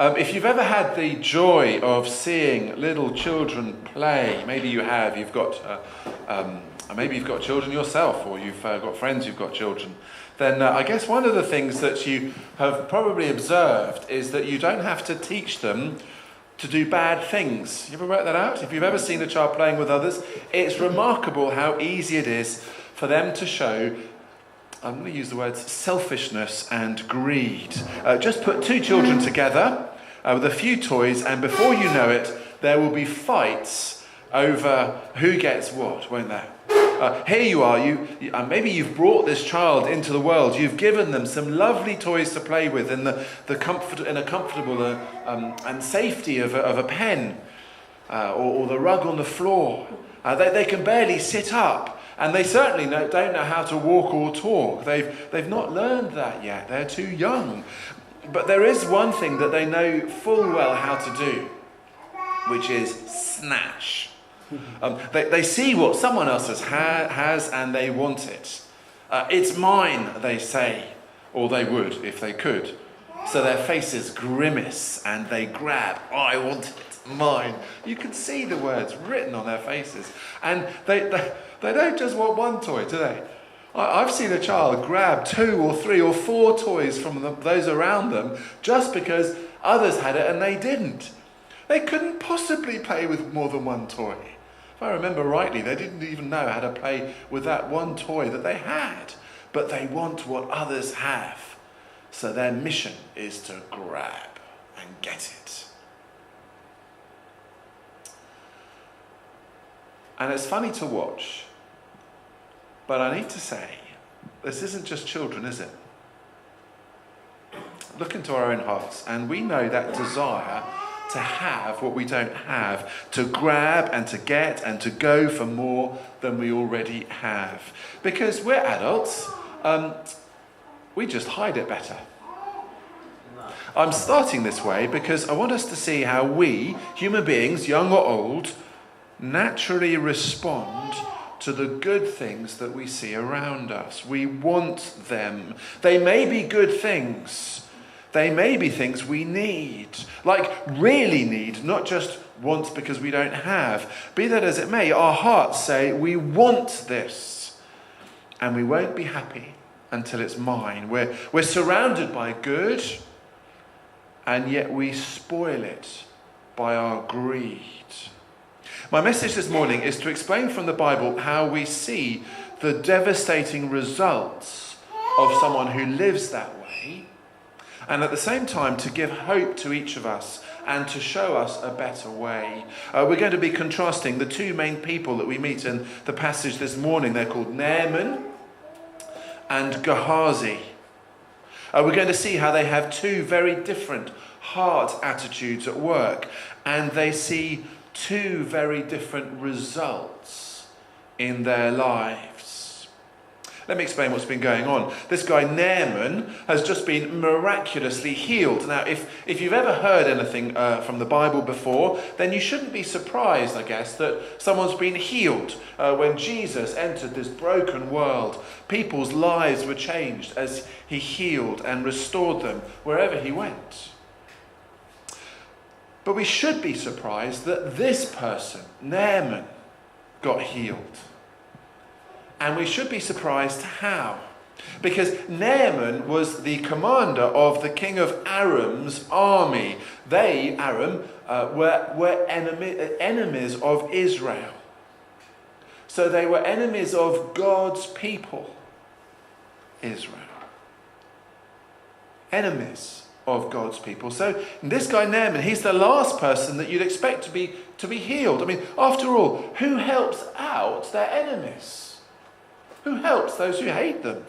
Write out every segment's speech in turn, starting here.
If you've ever had the joy of seeing little children play, maybe you have, maybe you've got children yourself, or you've got friends who've got children, then I guess one of the things that you have probably observed is that you don't have to teach them to do bad things. You ever worked that out? If you've ever seen a child playing with others, it's remarkable how easy it is for them to show, I'm going to use the words selfishness and greed. Just put two children together with a few toys, and before you know it, there will be fights over who gets what, won't there? Here you are, maybe you've brought this child into the world, you've given them some lovely toys to play with in the comfort, in a comfortable and safety of a pen or the rug on the floor. They can barely sit up, and they certainly don't know how to walk or talk. They've not learned that yet, they're too young. But there is one thing that they know full well how to do, which is snatch. They see what someone else has and they want it. It's mine, they say, or they would if they could. So their faces grimace and they grab, I want it, mine. You can see the words written on their faces. And they don't just want one toy, do they? I've seen a child grab 2 or 3 or 4 toys from those around them just because others had it and they didn't. They couldn't possibly play with more than one toy. If I remember rightly, they didn't even know how to play with that one toy that they had. But they want what others have. So their mission is to grab and get it. And it's funny to watch. But I need to say, this isn't just children, is it? Look into our own hearts, and we know that desire to have what we don't have, to grab and to get and to go for more than we already have. Because we're adults, we just hide it better. I'm starting this way because I want us to see how we, human beings, young or old, naturally respond to the good things that we see around us. We want them. They may be good things. They may be things we need, like really need, not just want because we don't have. Be that as it may, our hearts say, we want this, and we won't be happy until it's mine. We're surrounded by good, and yet we spoil it by our greed. My message this morning is to explain from the Bible how we see the devastating results of someone who lives that way, and at the same time to give hope to each of us and to show us a better way. We're going to be contrasting the 2 main people that we meet in the passage this morning. They're called Naaman and Gehazi. We're going to see how they have 2 very different heart attitudes at work, and they see 2 very different results in their lives. Let me explain what's been going on. This guy Naaman has just been miraculously healed. Now, if you've ever heard anything from the Bible before, then you shouldn't be surprised, I guess, that someone's been healed. When Jesus entered this broken world, people's lives were changed as he healed and restored them wherever he went. But we should be surprised that this person, Naaman, got healed. And we should be surprised how. Because Naaman was the commander of the king of Aram's army. They, Aram, were enemies of Israel. So they were enemies of God's people, Israel. Enemies of God's people. So this guy Naaman, he's the last person that you'd expect to be healed. I mean, after all, who helps out their enemies? Who helps those who hate them?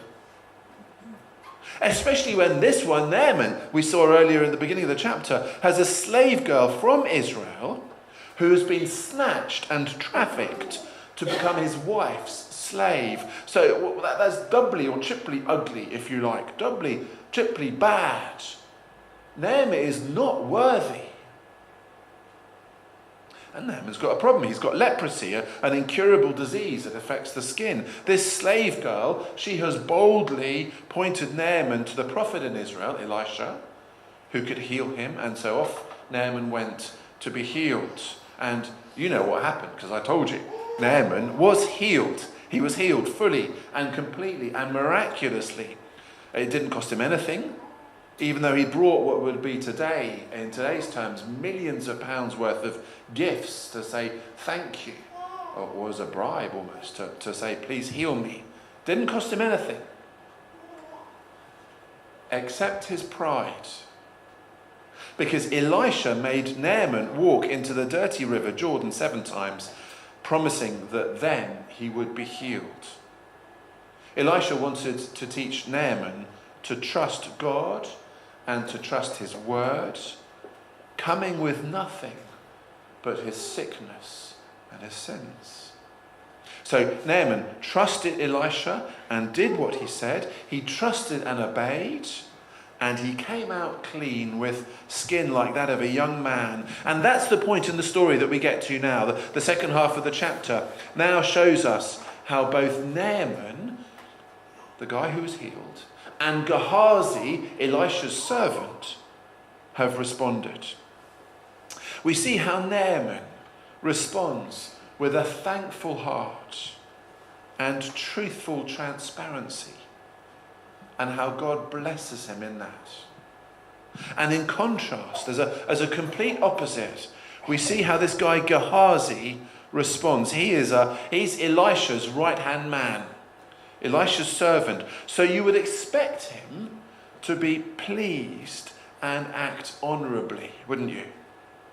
Especially when this one, Naaman, we saw earlier in the beginning of the chapter, has a slave girl from Israel who has been snatched and trafficked to become his wife's slave. So that's doubly or triply ugly, if you like. Doubly, triply bad. Naaman is not worthy. And Naaman's got a problem. He's got leprosy, an incurable disease that affects the skin. This slave girl, she has boldly pointed Naaman to the prophet in Israel, Elisha, who could heal him. And so off Naaman went to be healed. And you know what happened, because I told you. Naaman was healed. He was healed fully and completely and miraculously. It didn't cost him anything, even though he brought what would be today, in today's terms, millions of pounds worth of gifts to say thank you, or as a bribe almost, to say please heal me. Didn't cost him anything, except his pride. Because Elisha made Naaman walk into the dirty river Jordan 7 times, promising that then he would be healed. Elisha wanted to teach Naaman to trust God and to trust his word, coming with nothing but his sickness and his sins. So Naaman trusted Elisha and did what he said. He trusted and obeyed, and he came out clean with skin like that of a young man. And that's the point in the story that we get to now. The second half of the chapter now shows us how both Naaman, the guy who was healed, and Gehazi, Elisha's servant, have responded. We see how Naaman responds with a thankful heart and truthful transparency, and how God blesses him in that. And in contrast, as a complete opposite, we see how this guy Gehazi responds. He's Elisha's right-hand man, Elisha's servant. So you would expect him to be pleased and act honourably, wouldn't you?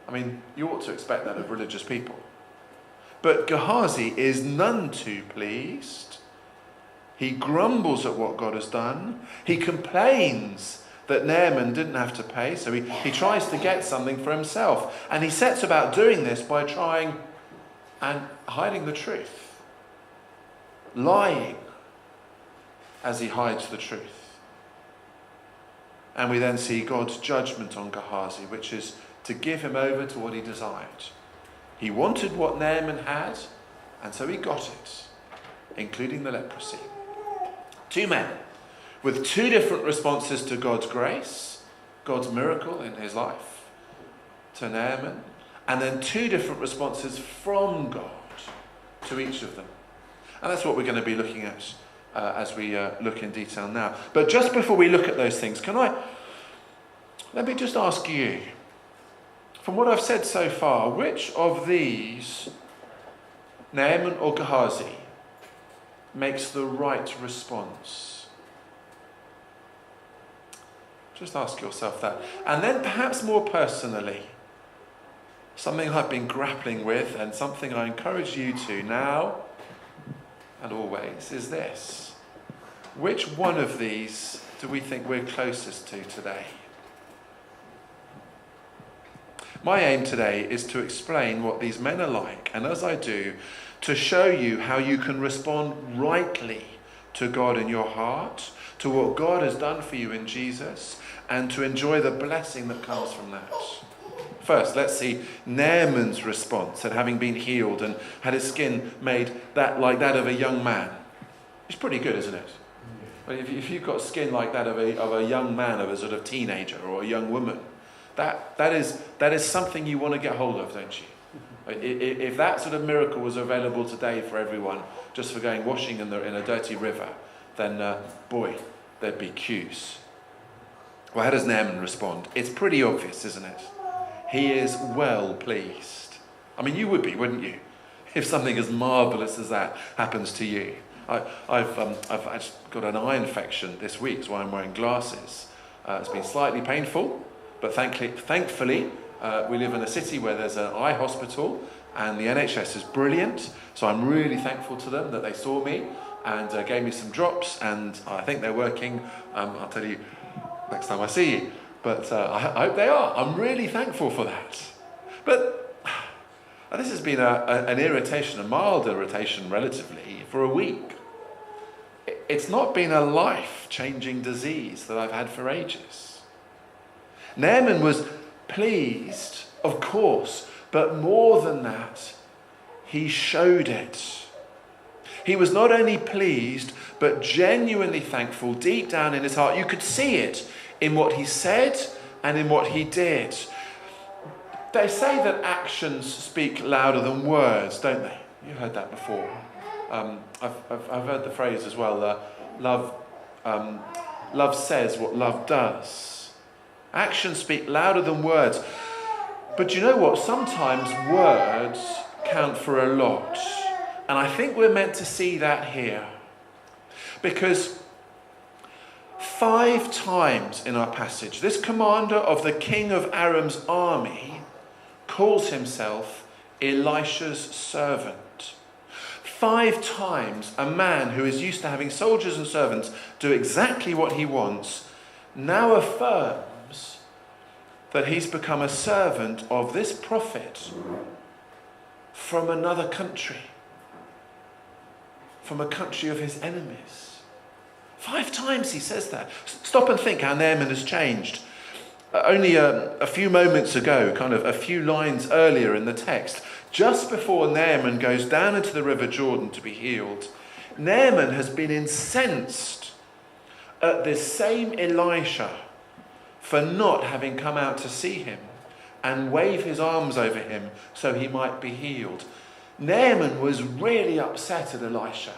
I mean, you ought to expect that of religious people. But Gehazi is none too pleased. He grumbles at what God has done. He complains that Naaman didn't have to pay, so he tries to get something for himself. And he sets about doing this by trying and hiding the truth, lying as he hides the truth. And we then see God's judgment on Gehazi, which is to give him over to what he desired. He wanted what Naaman had, and so he got it, including the leprosy. 2 men with 2 different responses to God's grace, God's miracle in his life, to Naaman, and then 2 different responses from God to each of them. And that's what we're going to be looking at as we look in detail now. But just before we look at those things, let me just ask you, from what I've said so far, which of these, Naaman or Gehazi, makes the right response? Just ask yourself that. And then perhaps more personally, something I've been grappling with and something I encourage you to now and always is this. Which one of these do we think we're closest to today? My aim today is to explain what these men are like, and as I do, to show you how you can respond rightly to God in your heart, to what God has done for you in Jesus, and to enjoy the blessing that comes from that. First, let's see Naaman's response at having been healed and had his skin made like that of a young man. It's pretty good, isn't it? But if you've got skin like that of a young man, of a sort of teenager or a young woman, that is something you want to get hold of, don't you? If that sort of miracle was available today for everyone, just for going washing in a dirty river, then boy, there'd be queues. Well, how does Naaman respond? It's pretty obvious, isn't it? He is well pleased. I mean, you would be, wouldn't you? If something as marvellous as that happens to you. I've actually got an eye infection this week, so I'm wearing glasses. It's been slightly painful, but thankfully, we live in a city where there's an eye hospital, and the NHS is brilliant. So I'm really thankful to them that they saw me and gave me some drops, and I think they're working. I'll tell you next time I see you. But I hope they are. I'm really thankful for that. But this has been an irritation, a mild irritation relatively, for a week. It's not been a life-changing disease that I've had for ages. Naaman was pleased, of course, but more than that, he showed it. He was not only pleased, but genuinely thankful deep down in his heart. You could see it in what he said and in what he did. They say that actions speak louder than words, don't they? You've heard that before. I've heard the phrase as well, love says what love does. Actions speak louder than words. But you know what? Sometimes words count for a lot. And I think we're meant to see that here. Because 5 times in our passage, this commander of the king of Aram's army calls himself Elisha's servant. 5 times a man who is used to having soldiers and servants do exactly what he wants now affirms that he's become a servant of this prophet from another country, from a country of his enemies. 5 times he says that. Stop and think how Naaman has changed. Only a few moments ago, kind of a few lines earlier in the text, just before Naaman goes down into the river Jordan to be healed, Naaman has been incensed at this same Elisha for not having come out to see him and wave his arms over him so he might be healed. Naaman was really upset at Elisha.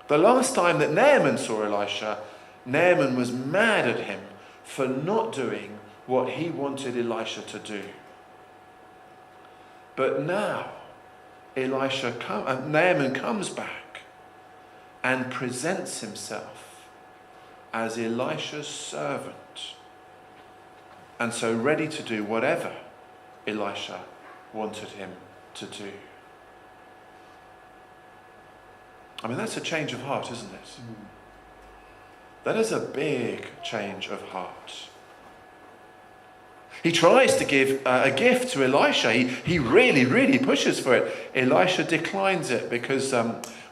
The last time that Naaman saw Elisha, Naaman was mad at him for not doing what he wanted Elisha to do. But now, Naaman comes back and presents himself as Elisha's servant, and so ready to do whatever Elisha wanted him to do. I mean, that's a change of heart, isn't it? That is a big change of heart. He tries to give a gift to Elisha. He really, really pushes for it. Elisha declines it because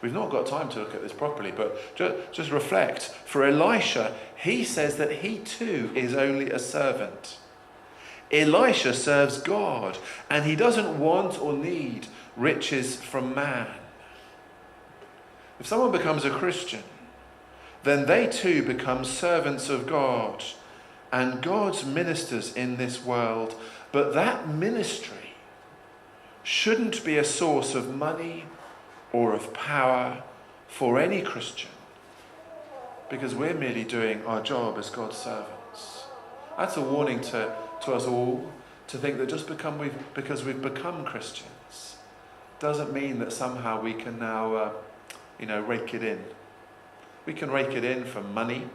we've not got time to look at this properly, but just reflect. For Elisha, he says that he too is only a servant. Elisha serves God, and he doesn't want or need riches from man. If someone becomes a Christian, then they too become servants of God and God's ministers in this world. But that ministry shouldn't be a source of money or of power for any Christian, because we're merely doing our job as God's servants. That's a warning to us all, to think that just because we've become Christians doesn't mean that somehow we can now rake it in. We can rake it in for money.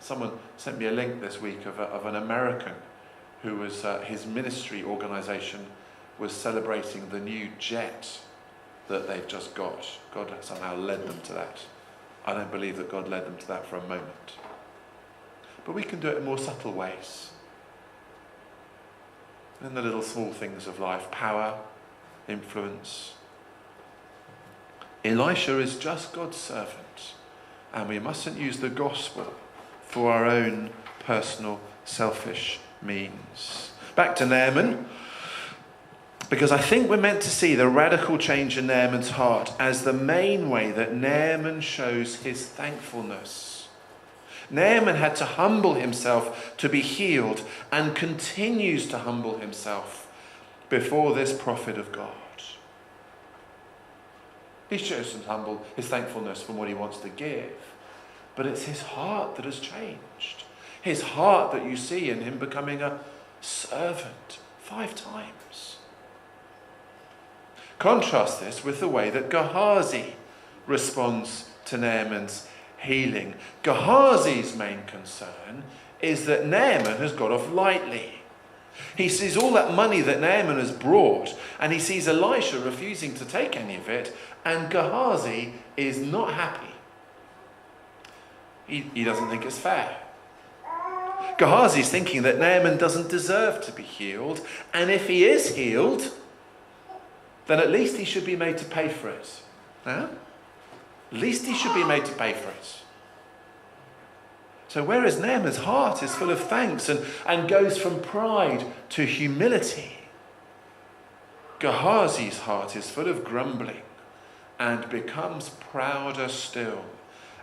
Someone sent me a link this week of an American who was, his ministry organisation was celebrating the new jet that they've just got. God somehow led them to that. I don't believe that God led them to that for a moment. But we can do it in more subtle ways. In the little small things of life, power, influence. Elisha is just God's servant, and we mustn't use the gospel for our own personal selfish means. Back to Naaman, because I think we're meant to see the radical change in Naaman's heart as the main way that Naaman shows his thankfulness. Naaman had to humble himself to be healed, and continues to humble himself before this prophet of God. He's chosen to humble his thankfulness from what he wants to give. But it's his heart that has changed. His heart that you see in him becoming a servant 5 times. Contrast this with the way that Gehazi responds to Naaman's healing. Gehazi's main concern is that Naaman has got off lightly. He sees all that money that Naaman has brought, and he sees Elisha refusing to take any of it, and Gehazi is not happy. He doesn't think it's fair. Gehazi's thinking that Naaman doesn't deserve to be healed, and if he is healed, then at least he should be made to pay for it. Huh? At least he should be made to pay for it. So whereas Naaman's heart is full of thanks and goes from pride to humility, Gehazi's heart is full of grumbling and becomes prouder still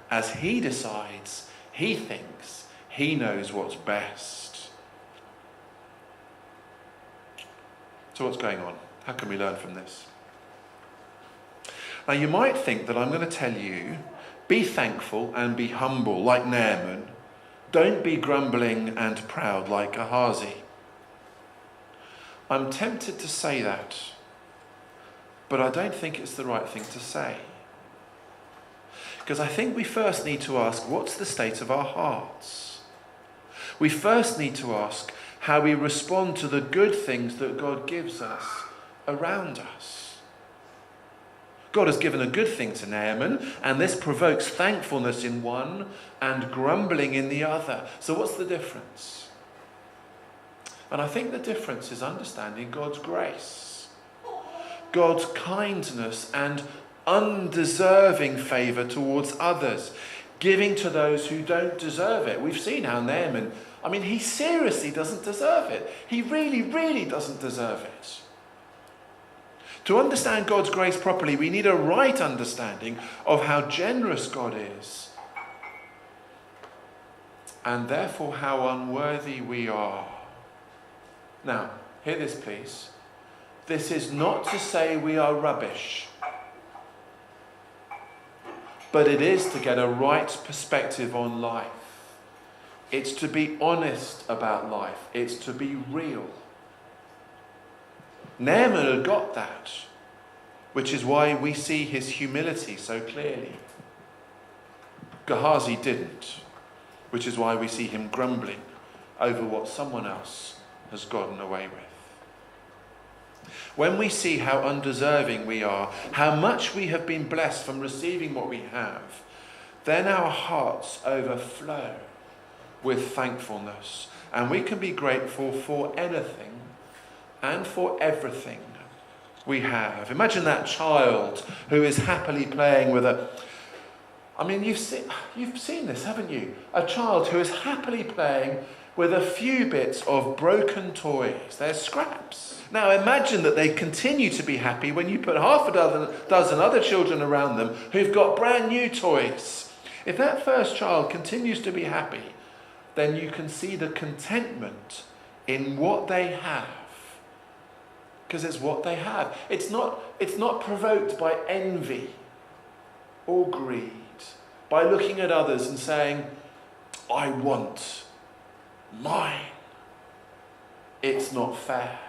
as he decides, he thinks, He knows what's best. So what's going on? How can we learn from this? Now you might think that I'm going to tell you, be thankful and be humble like Naaman. Don't be grumbling and proud like Gehazi. I'm tempted to say that, but I don't think it's the right thing to say. Because I think we first need to ask, what's the state of our hearts? We first need to ask how we respond to the good things that God gives us around us. God has given a good thing to Naaman, and this provokes thankfulness in one and grumbling in the other. So what's the difference? And I think the difference is understanding God's grace, God's kindness and undeserving favour towards others, giving to those who don't deserve it. We've seen how Naaman, he seriously doesn't deserve it. He really, really doesn't deserve it. To understand God's grace properly, we need a right understanding of how generous God is, and therefore how unworthy we are. Now, hear this please. This is not to say we are rubbish, but it is to get a right perspective on life. It's to be honest about life. It's to be real. Naaman had got that, which is why we see his humility so clearly. Gehazi didn't, which is why we see him grumbling over what someone else has gotten away with. When we see how undeserving we are, how much we have been blessed from receiving what we have, then our hearts overflow with thankfulness, and we can be grateful for anything and for everything we have. Imagine that child who is happily playing with you've seen this, haven't you? A child who is happily playing with a few bits of broken toys. They're scraps. Now imagine that they continue to be happy when you put half a dozen other children around them who've got brand new toys. If that first child continues to be happy, then you can see the contentment in what they have. Because it's what they have. It's not provoked by envy or greed, by looking at others and saying, I want mine. It's not fair.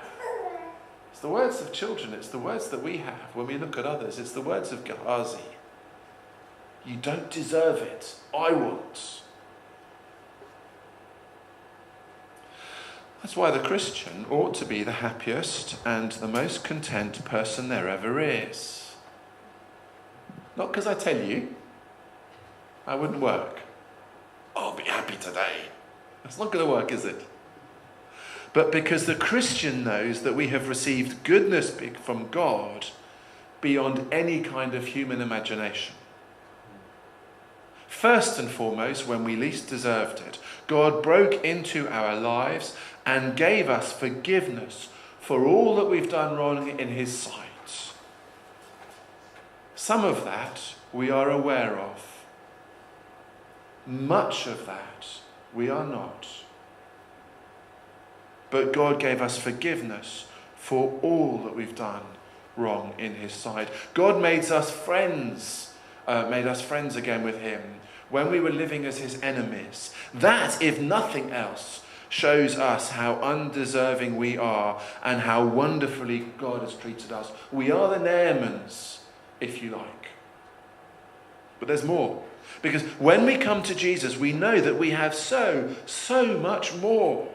It's the words of children. It's the words that we have when we look at others. It's the words of Gehazi. You don't deserve it. I want. That's why the Christian ought to be the happiest and the most content person there ever is. Not because I tell you, that wouldn't work. I'll be happy today. That's not going to work, is it? But because the Christian knows that we have received goodness from God beyond any kind of human imagination. First and foremost, when we least deserved it, God broke into our lives and gave us forgiveness for all that we've done wrong in his sight. Some of that we are aware of. Much of that we are not. But God gave us forgiveness for all that we've done wrong in his sight. God made us friends again with him when we were living as his enemies. That, if nothing else, shows us how undeserving we are and how wonderfully God has treated us. We are the Naamans, if you like. But there's more. Because when we come to Jesus, we know that we have so much more.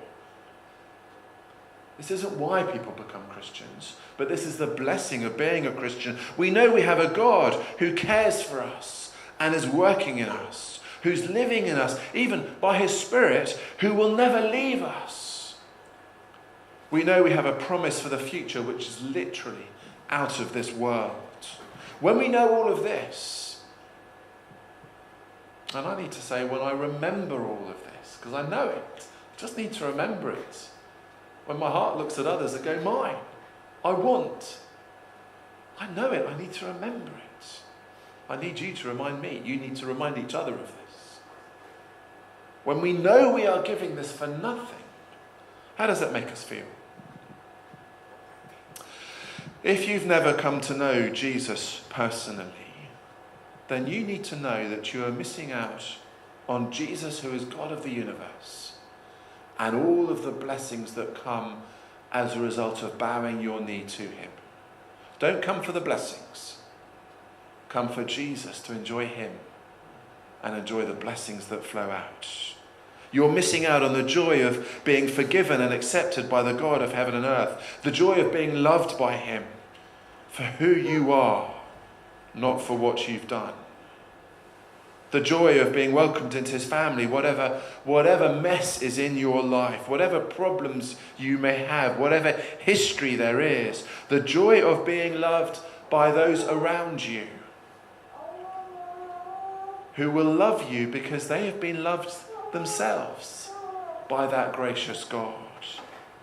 This isn't why people become Christians, but this is the blessing of being a Christian. We know we have a God who cares for us and is working in us, who's living in us, even by his Spirit, who will never leave us. We know we have a promise for the future which is literally out of this world. When we know all of this, and I need to say when I remember all of this, because I know it, I just need to remember it. When my heart looks at others that go, mine, I want. I know it, I need to remember it. I need you to remind me. You need to remind each other of this. when we know we are giving this for nothing, how does that make us feel? If you've never come to know Jesus personally, then you need to know that you are missing out on Jesus, who is God of the universe, and all of the blessings that come as a result of bowing your knee to him. Don't come for the blessings. Come for Jesus, to enjoy him and enjoy the blessings that flow out. You're missing out on the joy of being forgiven and accepted by the God of heaven and earth. The joy of being loved by him for who you are, not for what you've done. The joy of being welcomed into his family, whatever mess is in your life, whatever problems you may have, whatever history there is. The joy of being loved by those around you, who will love you because they have been loved themselves by that gracious God.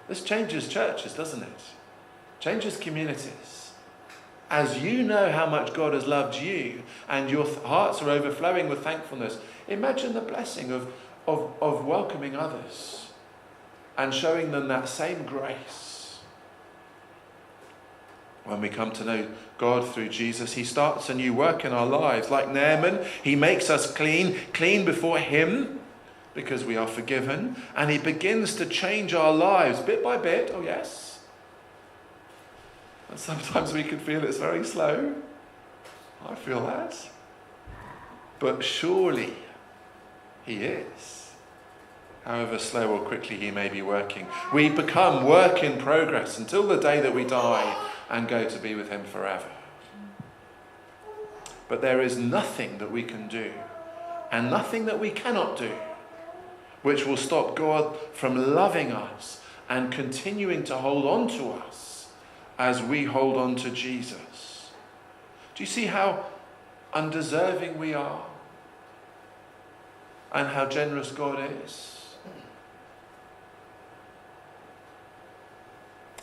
This changes churches, doesn't it? Changes communities. As you know how much God has loved you and your hearts are overflowing with thankfulness, imagine the blessing of welcoming others and showing them that same grace. When we come to know God through Jesus, he starts a new work in our lives. Like Naaman, he makes us clean before him because we are forgiven, and he begins to change our lives bit by bit. Oh yes. And sometimes we can feel it's very slow. I feel that. But surely he is. However slow or quickly he may be working. We become work in progress until the day that we die and go to be with him forever. But there is nothing that we can do and nothing that we cannot do which will stop God from loving us and continuing to hold on to us as we hold on to Jesus. Do you see how undeserving we are? And how generous God is?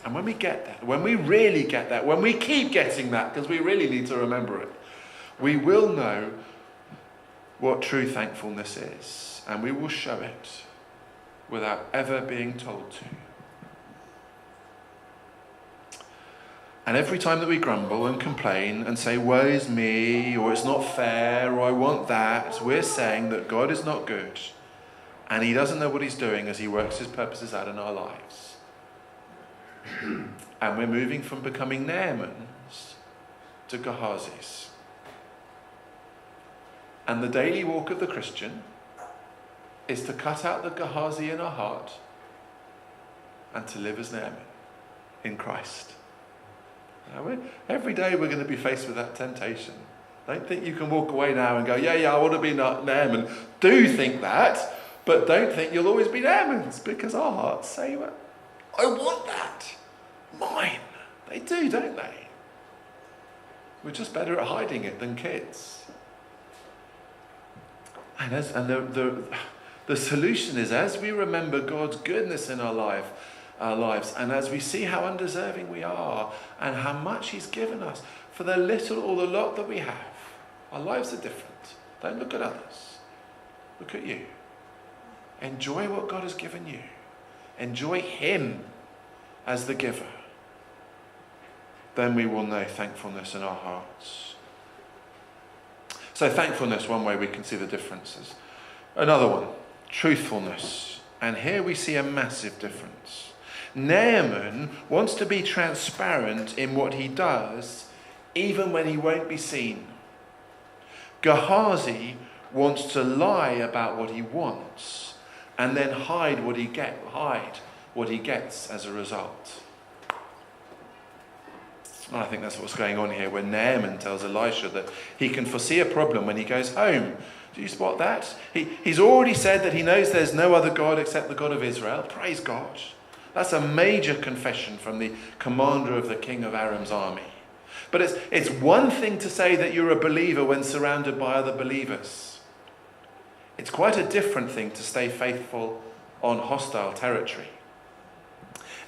And when we get that, when we really get that, when we keep getting that, because we really need to remember it, we will know what true thankfulness is. And we will show it without ever being told to. And every time that we grumble and complain and say, woe is me, or it's not fair, or I want that, we're saying that God is not good and he doesn't know what he's doing as he works his purposes out in our lives. And we're moving from becoming Naamans to Gehazis. And the daily walk of the Christian is to cut out the Gehazi in our heart and to live as Naaman in Christ. Every day we're going to be faced with that temptation. Don't think you can walk away now and go, yeah, I want to be Naaman. Do think that, but don't think you'll always be Naamans, because our hearts say, well, I want that. Mine. They do, don't they? We're just better at hiding it than kids. And the solution is, as we remember God's goodness in our lives, and as we see how undeserving we are and how much he's given us for the little or the lot that we have, our lives are different. Don't look at others. Look at you. Enjoy what God has given you. Enjoy him as the giver. Then we will know thankfulness in our hearts. So thankfulness, one way we can see the differences. Another one, truthfulness. And here we see a massive difference. Naaman wants to be transparent in what he does, even when he won't be seen. Gehazi wants to lie about what he wants and then hide what he gets as a result. And I think that's what's going on here when Naaman tells Elisha that he can foresee a problem when he goes home. Do you spot that? He's already said that he knows there's no other God except the God of Israel. Praise God. That's a major confession from the commander of the king of Aram's army. But it's one thing to say that you're a believer when surrounded by other believers. It's quite a different thing to stay faithful on hostile territory.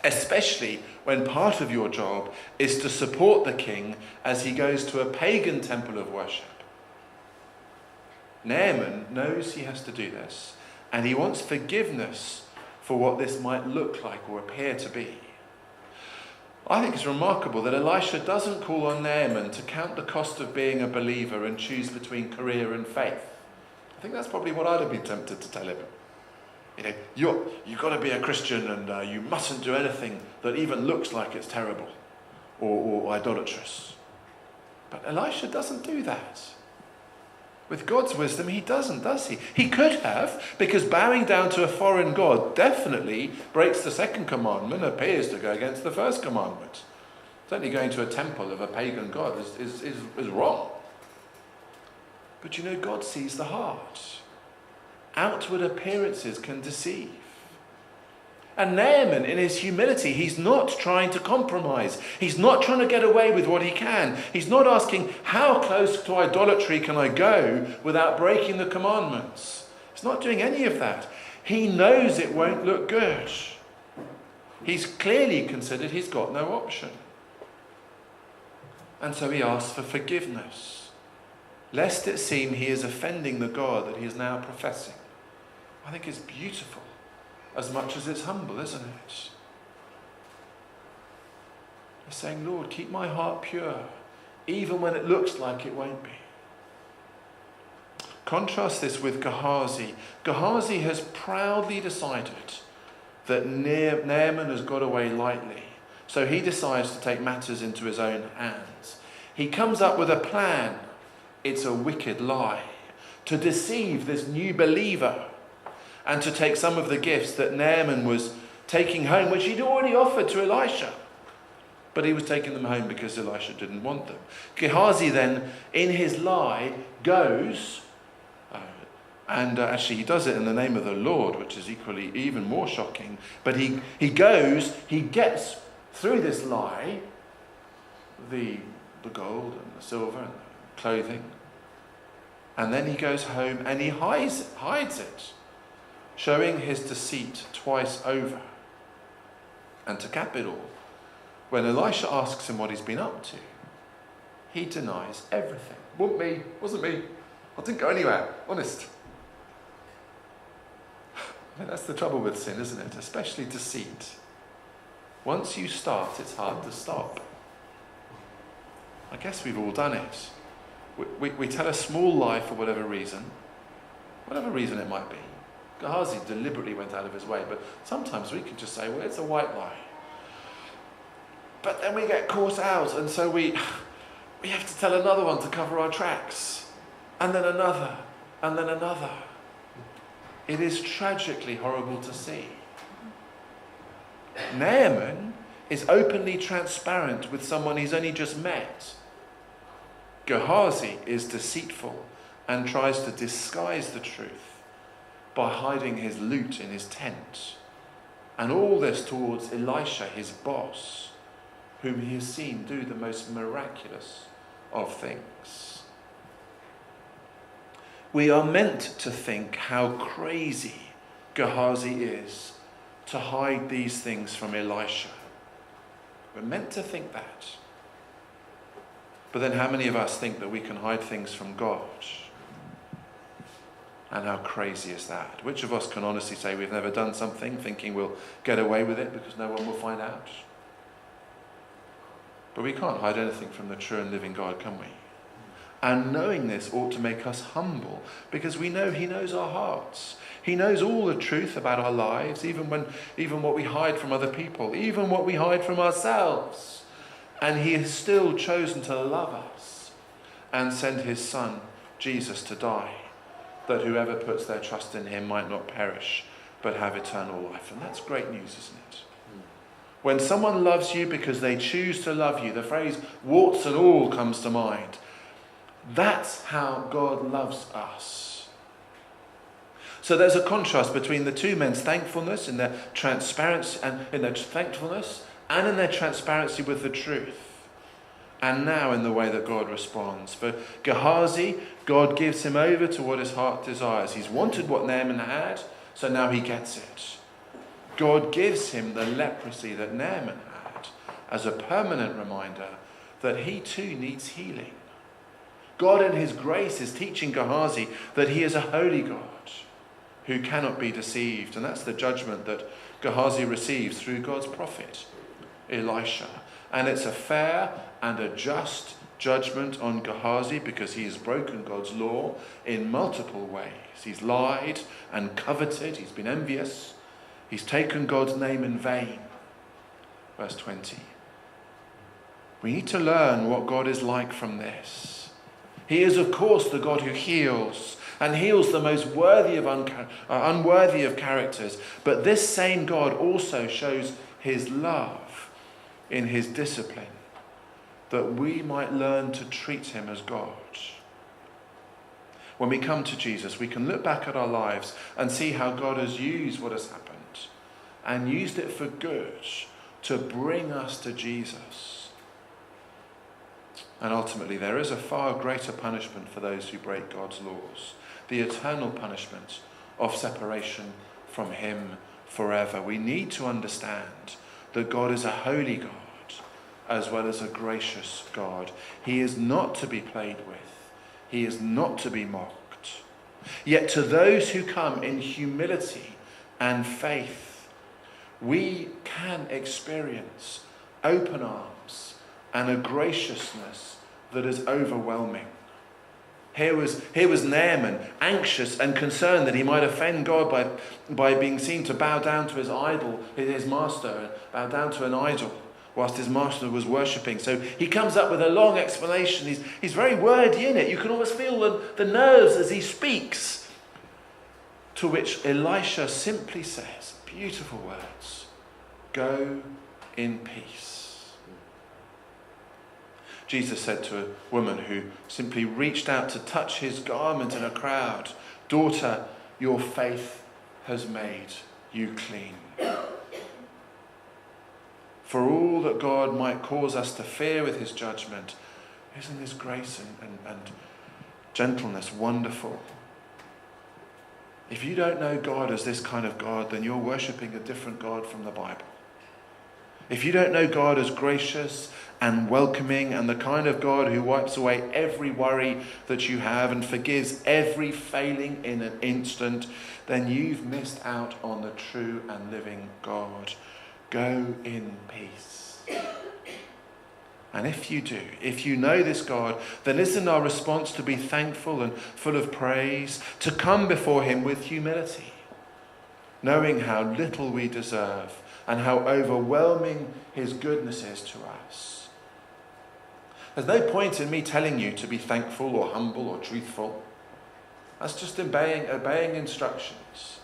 Especially when part of your job is to support the king as he goes to a pagan temple of worship. Naaman knows he has to do this, And he wants forgiveness for what this might look like or appear to be. I think it's remarkable that Elisha doesn't call on Naaman to count the cost of being a believer and choose between career and faith. I think that's probably what I'd have been tempted to tell him. You've got to be a Christian, and you mustn't do anything that even looks like it's terrible or idolatrous. But Elisha doesn't do that. With God's wisdom, he doesn't, does he? He could have, because bowing down to a foreign god definitely breaks the second commandment, appears to go against the first commandment. Certainly going to a temple of a pagan god is wrong. But God sees the heart. Outward appearances can deceive. And Naaman, in his humility, he's not trying to compromise. He's not trying to get away with what he can. He's not asking, how close to idolatry can I go without breaking the commandments? He's not doing any of that. He knows it won't look good. He's clearly considered he's got no option. And so he asks for forgiveness, lest it seem he is offending the God that he is now professing. I think it's beautiful. As much as it's humble, isn't it? He's saying, Lord, keep my heart pure, even when it looks like it won't be. Contrast this with Gehazi. Gehazi has proudly decided that Naaman has got away lightly, so he decides to take matters into his own hands. He comes up with a plan. It's a wicked lie to deceive this new believer, and to take some of the gifts that Naaman was taking home, which he'd already offered to Elisha. But he was taking them home because Elisha didn't want them. Gehazi then, in his lie, goes, and actually he does it in the name of the Lord, which is even more shocking. But he gets through this lie, the gold and the silver and the clothing, and then he goes home and he hides it, showing his deceit twice over. And to cap it all, when Elisha asks him what he's been up to, he denies everything. Wasn't me. I didn't go anywhere, honest. I mean, that's the trouble with sin, isn't it? Especially deceit. Once you start, it's hard to stop. I guess we've all done it. We tell a small lie for whatever reason it might be. Gehazi deliberately went out of his way, but sometimes we can just say, well, it's a white lie. But then we get caught out, and so we have to tell another one to cover our tracks, and then another, and then another. It is tragically horrible to see. Naaman is openly transparent with someone he's only just met. Gehazi is deceitful and tries to disguise the truth by hiding his loot in his tent. And all this towards Elisha, his boss, whom he has seen do the most miraculous of things. We are meant to think how crazy Gehazi is to hide these things from Elisha. We're meant to think that. But then how many of us think that we can hide things from God? And how crazy is that? Which of us can honestly say we've never done something thinking we'll get away with it because no one will find out? But we can't hide anything from the true and living God, can we? And knowing this ought to make us humble, because we know he knows our hearts. He knows all the truth about our lives, even what we hide from other people, even what we hide from ourselves. And he has still chosen to love us and send his son, Jesus, to die, that whoever puts their trust in him might not perish, but have eternal life. And that's great news, isn't it? When someone loves you because they choose to love you, the phrase warts and all comes to mind. That's how God loves us. So there's a contrast between the two men's thankfulness in their transparency and in their thankfulness and in their transparency with the truth. And now in the way that God responds. For Gehazi, God gives him over to what his heart desires. He's wanted what Naaman had, so now he gets it. God gives him the leprosy that Naaman had as a permanent reminder that he too needs healing. God in his grace is teaching Gehazi that he is a holy God who cannot be deceived. And that's the judgment that Gehazi receives through God's prophet, Elisha. And it's a fair and a just judgment on Gehazi because he has broken God's law in multiple ways. He's lied and coveted. He's been envious. He's taken God's name in vain. Verse 20. We need to learn what God is like from this. He is, of course, the God who heals, and heals the most unworthy of characters. But this same God also shows his love in his discipline, that we might learn to treat him as God. When we come to Jesus, we can look back at our lives and see how God has used what has happened and used it for good to bring us to Jesus. And ultimately, there is a far greater punishment for those who break God's laws, the eternal punishment of separation from him forever. We need to understand that God is a holy God as well as a gracious God. He is not to be played with. He is not to be mocked. Yet to those who come in humility and faith, we can experience open arms and a graciousness that is overwhelming. Here was Naaman, anxious and concerned that he might offend God by being seen to bow down to his idol, his master, bow down to an idol whilst his master was worshipping. So he comes up with a long explanation. He's very wordy in it. You can almost feel the nerves as he speaks. To which Elisha simply says, beautiful words, go in peace. Jesus said to a woman who simply reached out to touch his garment in a crowd, daughter, your faith has made you clean. For all that God might cause us to fear with his judgment, isn't his grace and gentleness wonderful? If you don't know God as this kind of God, then you're worshipping a different God from the Bible. If you don't know God as gracious and welcoming and the kind of God who wipes away every worry that you have and forgives every failing in an instant, then you've missed out on the true and living God. Go in peace. And if you do, if you know this God, then isn't our response to be thankful and full of praise, to come before him with humility, knowing how little we deserve and how overwhelming his goodness is to us. There's no point in me telling you to be thankful or humble or truthful. That's just obeying instructions.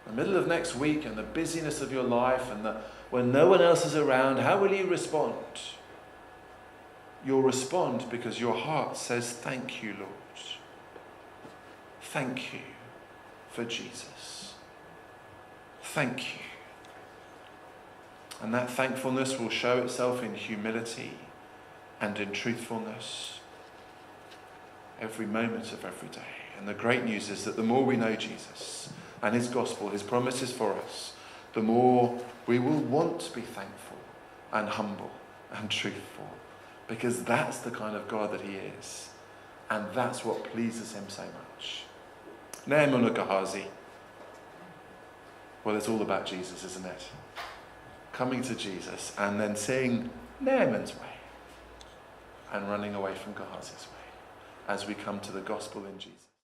In the middle of next week and the busyness of your life and when no one else is around, how will you respond? You'll respond because your heart says, thank you, Lord. Thank you for Jesus. Thank you. And that thankfulness will show itself in humility and in truthfulness every moment of every day. And the great news is that the more we know Jesus and his gospel, his promises for us, the more we will want to be thankful and humble and truthful, because that's the kind of God that he is. And that's what pleases him so much. Naaman or Gehazi? Well, it's all about Jesus, isn't it? Coming to Jesus and then seeing Naaman's way and running away from Gehazi's way as we come to the gospel in Jesus.